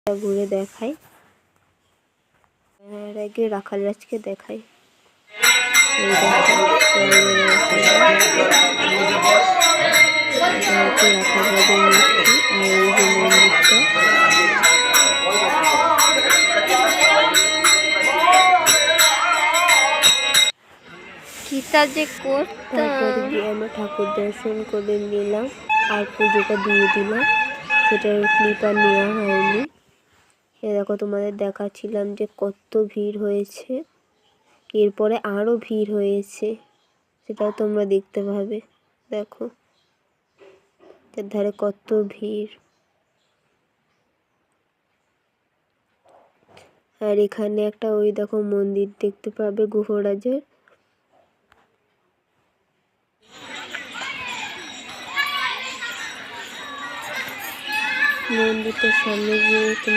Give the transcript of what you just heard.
ঘুরে দেখাই। এর আগে রাখাল রাজকে দেখাই। রাখাল রাজের মূর্তি আর এই যে মন্দিরটা। তারপরে গিয়ে আমরা ঠাকুর দর্শন করে নিলাম আর পুজোটা দিয়ে দিলাম। সেটার ক্লিপ আর নেওয়া হয়নি। দেখো তোমাদের দেখাচ্ছিলাম যে কত ভিড় হয়েছে। এরপরে আরও ভিড় হয়েছে, সেটাও তোমরা দেখতে পাবে। দেখো এর ধারে কত ভিড়। আর এখানে একটা ওই দেখো মন্দির দেখতে পাবে গুহরাজের। মন্দিরটার সামনে গিয়ে